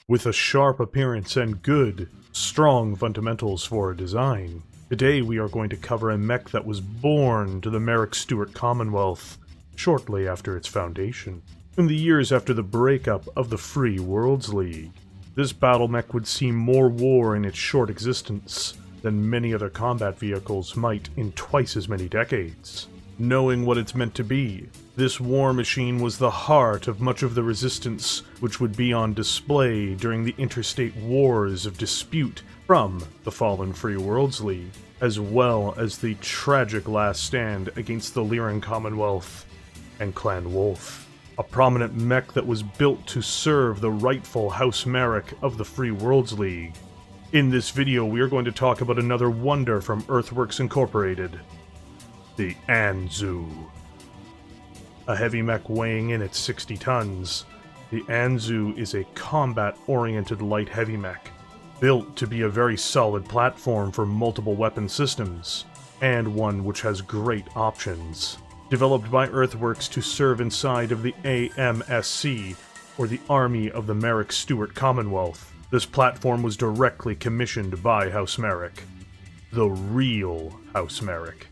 With a sharp appearance and good, strong fundamentals for a design, today we are going to cover a mech that was born to the Marik-Stewart Commonwealth shortly after its foundation. In the years after the breakup of the Free Worlds League, this Battlemech would see more war in its short existence than many other combat vehicles might in twice as many decades. Knowing what it's meant to be, this war machine was the heart of much of the resistance which would be on display during the interstate wars of dispute from the fallen Free Worlds League, as well as the tragic last stand against the Ilkhan Commonwealth and Clan Wolf. A prominent mech that was built to serve the rightful House Marik of the Free Worlds League. In this video, we are going to talk about another wonder from Earthworks Incorporated, the Anzu. A heavy mech weighing in at 60 tons, the Anzu is a combat-oriented light heavy mech, built to be a very solid platform for multiple weapon systems, and one which has great options. Developed by Earthworks to serve inside of the AMSC, or the Army of the Marik-Stewart Commonwealth, this platform was directly commissioned by House Marik. The real House Marik.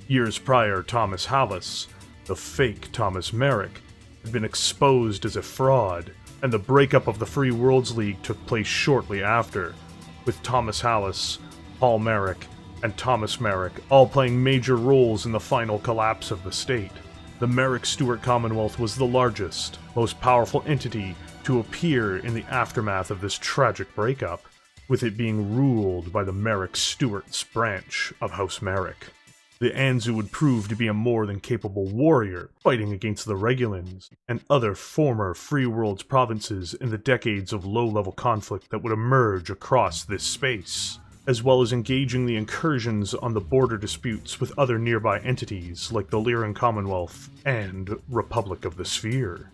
Years prior, Thomas Hallis, the fake Thomas Marik, had been exposed as a fraud, and the breakup of the Free Worlds League took place shortly after, with Thomas Hallis, Paul Marik, and Thomas Marik all playing major roles in the final collapse of the state. The Marik-Stewart Commonwealth was the largest, most powerful entity to appear in the aftermath of this tragic breakup, with it being ruled by the Marik-Stewart's branch of House Marik. The Anzu would prove to be a more than capable warrior, fighting against the Regulans and other former Free Worlds provinces in the decades of low-level conflict that would emerge across this space, as well as engaging the incursions on the border disputes with other nearby entities like the Ilkhan Commonwealth and Republic of the Sphere.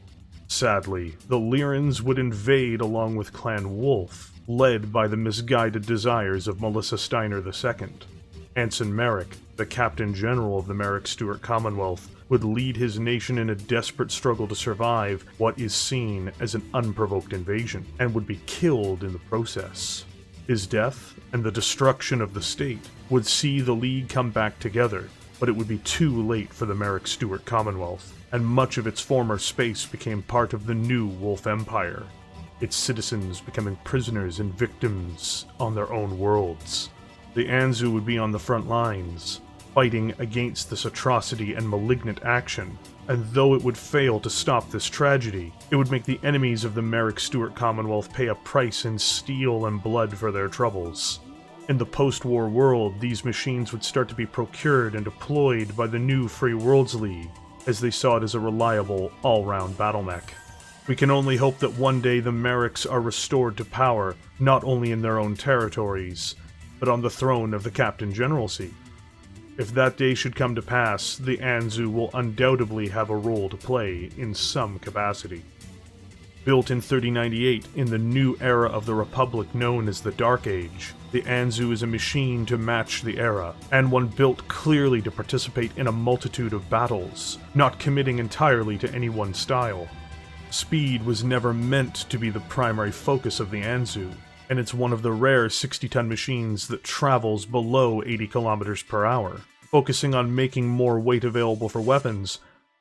Sadly, the Ilkhans would invade along with Clan Wolf, led by the misguided desires of Melissa Steiner II. Anson Marik, the Captain General of the Marik-Stewart Commonwealth, would lead his nation in a desperate struggle to survive what is seen as an unprovoked invasion, and would be killed in the process. His death, and the destruction of the state, would see the League come back together, but it would be too late for the Marik-Stewart Commonwealth, and much of its former space became part of the new Wolf Empire, its citizens becoming prisoners and victims on their own worlds. The Anzu would be on the front lines, fighting against this atrocity and malignant action, and though it would fail to stop this tragedy, it would make the enemies of the Marik-Stewart Commonwealth pay a price in steel and blood for their troubles. In the post-war world, these machines would start to be procured and deployed by the new Free Worlds League, as they saw it as a reliable, all-round battlemech. We can only hope that one day the Mariks are restored to power, not only in their own territories, but on the throne of the Captain Generalcy. If that day should come to pass, the Anzu will undoubtedly have a role to play in some capacity. Built in 3098 in the new era of the Republic known as the Dark Age, the Anzu is a machine to match the era, and one built clearly to participate in a multitude of battles, not committing entirely to any one style. Speed was never meant to be the primary focus of the Anzu, and it's one of the rare 60-ton machines that travels below 80 kilometers per hour. Focusing on making more weight available for weapons,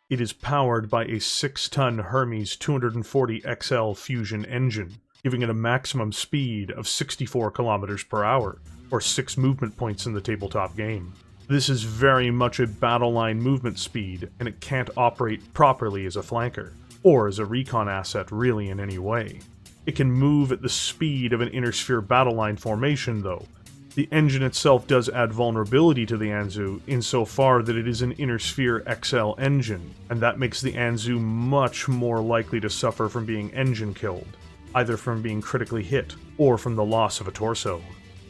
it is powered by a 6-ton Hermes 240 XL fusion engine, giving it a maximum speed of 64 kilometers per hour, or 6 movement points in the tabletop game. This is very much a battle line movement speed, and it can't operate properly as a flanker, or as a recon asset really in any way. It can move at the speed of an inner sphere battle line formation, though. The engine itself does add vulnerability to the Anzu insofar that it is an inner sphere XL engine, and that makes the Anzu much more likely to suffer from being engine killed, either from being critically hit or from the loss of a torso.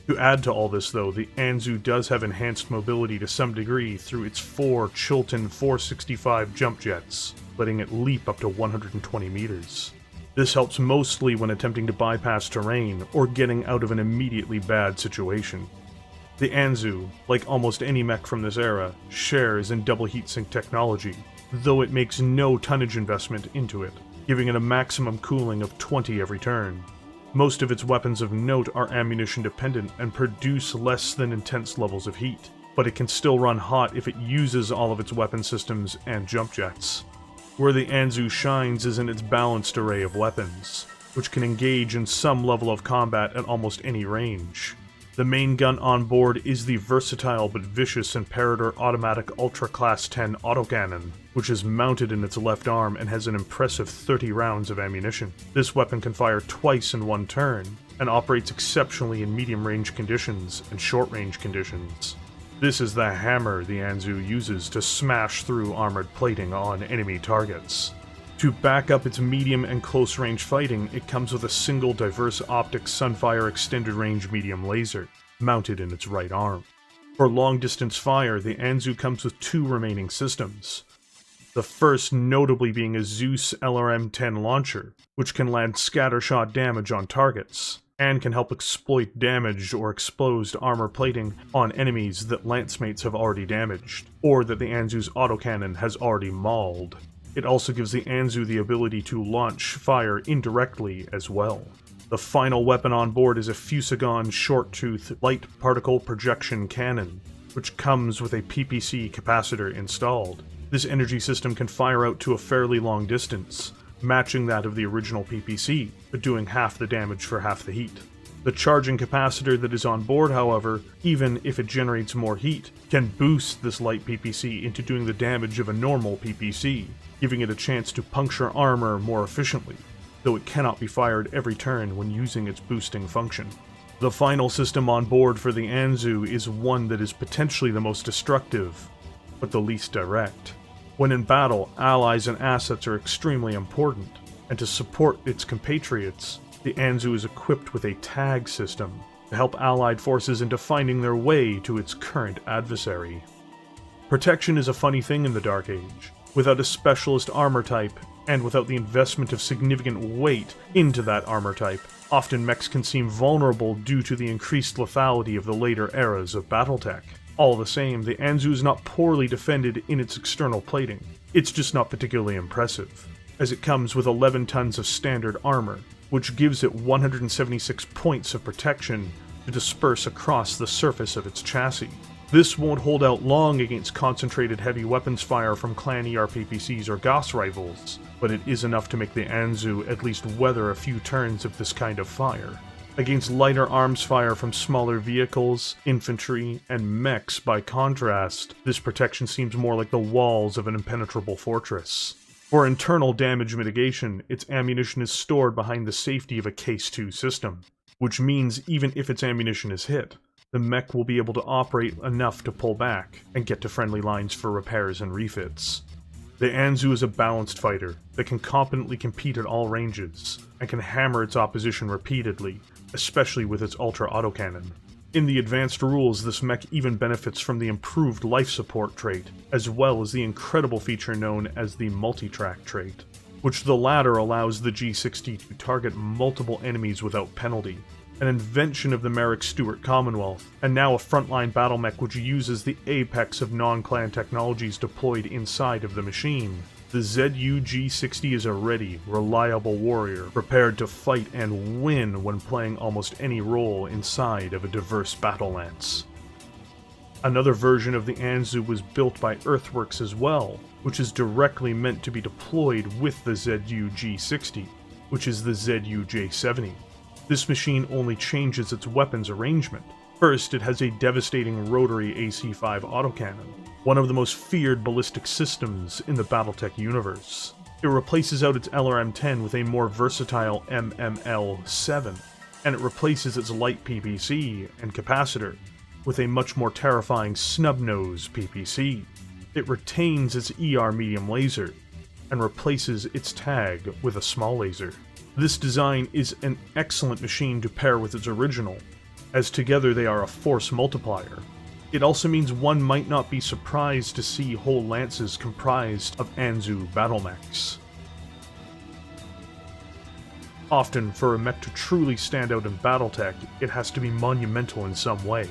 To add to all this, though, the Anzu does have enhanced mobility to some degree through its 4 Chilton 465 jump jets, letting it leap up to 120 meters. This helps mostly when attempting to bypass terrain or getting out of an immediately bad situation. The Anzu, like almost any mech from this era, shares in double heatsink technology, though it makes no tonnage investment into it, giving it a maximum cooling of 20 every turn. Most of its weapons of note are ammunition dependent and produce less than intense levels of heat, but it can still run hot if it uses all of its weapon systems and jump jets. Where the Anzu shines is in its balanced array of weapons, which can engage in some level of combat at almost any range. The main gun on board is the versatile but vicious Imperator Automatic Ultra Class 10 autocannon, which is mounted in its left arm and has an impressive 30 rounds of ammunition. This weapon can fire twice in one turn, and operates exceptionally in medium-range conditions and short-range conditions. This is the hammer the Anzu uses to smash through armored plating on enemy targets. To back up its medium and close-range fighting, it comes with a single diverse optics Sunfire extended range medium laser, mounted in its right arm. For long-distance fire, the Anzu comes with two remaining systems. The first notably being a Zeus LRM-10 launcher, which can land scattershot damage on targets, and can help exploit damaged or exposed armor plating on enemies that Lancemates have already damaged, or that the Anzu's autocannon has already mauled. It also gives the Anzu the ability to launch fire indirectly as well. The final weapon on board is a Fusagon short-tooth light particle projection cannon, which comes with a PPC capacitor installed. This energy system can fire out to a fairly long distance, matching that of the original PPC, but doing half the damage for half the heat. The charging capacitor that is on board, however, even if it generates more heat, can boost this light PPC into doing the damage of a normal PPC, giving it a chance to puncture armor more efficiently, though it cannot be fired every turn when using its boosting function. The final system on board for the Anzu is one that is potentially the most destructive, but the least direct. When in battle, allies and assets are extremely important, and to support its compatriots, the Anzu is equipped with a tag system to help allied forces into finding their way to its current adversary. Protection is a funny thing in the Dark Age. Without a specialist armor type, and without the investment of significant weight into that armor type, often mechs can seem vulnerable due to the increased lethality of the later eras of Battletech. All the same, the Anzu is not poorly defended in its external plating. It's just not particularly impressive, as it comes with 11 tons of standard armor, which gives it 176 points of protection to disperse across the surface of its chassis. This won't hold out long against concentrated heavy weapons fire from Clan ERPPCs or Gauss rifles, but it is enough to make the Anzu at least weather a few turns of this kind of fire. Against lighter arms fire from smaller vehicles, infantry, and mechs, by contrast, this protection seems more like the walls of an impenetrable fortress. For internal damage mitigation, its ammunition is stored behind the safety of a Case 2 system, which means even if its ammunition is hit, the mech will be able to operate enough to pull back and get to friendly lines for repairs and refits. The Anzu is a balanced fighter that can competently compete at all ranges, and can hammer its opposition repeatedly, especially with its ultra autocannon. In the advanced rules, this mech even benefits from the improved life support trait, as well as the incredible feature known as the multi-track trait, which the latter allows the G60 to target multiple enemies without penalty. An invention of the Marik-Stewart Commonwealth, and now a frontline battlemech which uses the apex of non-clan technologies deployed inside of the machine. The ZU G60 is a ready, reliable warrior, prepared to fight and win when playing almost any role inside of a diverse battle lance. Another version of the Anzu was built by Earthworks as well, which is directly meant to be deployed with the ZU G60, which is the ZU J70. This machine only changes its weapons arrangement. First, it has a devastating rotary AC-5 autocannon, one of the most feared ballistic systems in the Battletech universe. It replaces out its LRM-10 with a more versatile MML-7, and it replaces its light PPC and capacitor with a much more terrifying snub-nose PPC. It retains its ER medium laser, and replaces its tag with a small laser. This design is an excellent machine to pair with its original, as together they are a force multiplier. It also means one might not be surprised to see whole lances comprised of Anzu battlemechs. Often, for a mech to truly stand out in Battletech, it has to be monumental in some way.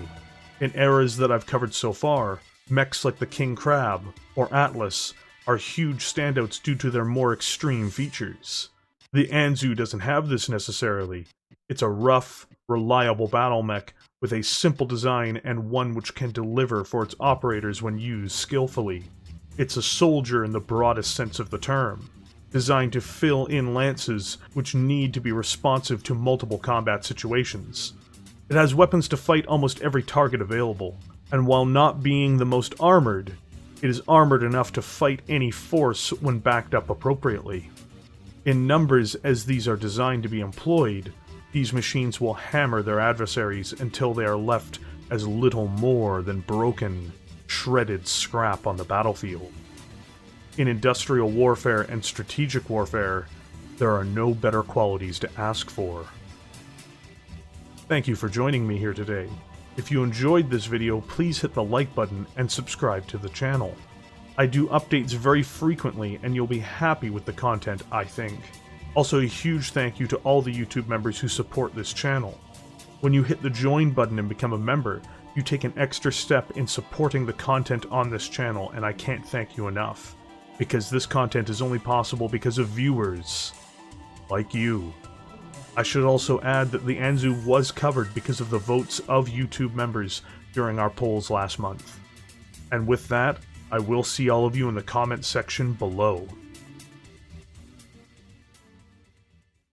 In eras that I've covered so far, mechs like the King Crab or Atlas are huge standouts due to their more extreme features. The Anzu doesn't have this necessarily. It's a rough, reliable battle mech with a simple design and one which can deliver for its operators when used skillfully. It's a soldier in the broadest sense of the term, designed to fill in lances which need to be responsive to multiple combat situations. It has weapons to fight almost every target available, and while not being the most armored, it is armored enough to fight any force when backed up appropriately. In numbers as these are designed to be employed, these machines will hammer their adversaries until they are left as little more than broken, shredded scrap on the battlefield. In industrial warfare and strategic warfare, there are no better qualities to ask for. Thank you for joining me here today. If you enjoyed this video, please hit the like button and subscribe to the channel. I do updates very frequently and you'll be happy with the content, I think. Also, a huge thank you to all the YouTube members who support this channel. When you hit the join button and become a member, you take an extra step in supporting the content on this channel, and I can't thank you enough. Because this content is only possible because of viewers like you. I should also add that the Anzu was covered because of the votes of YouTube members during our polls last month. And with that, I will see all of you in the comments section below.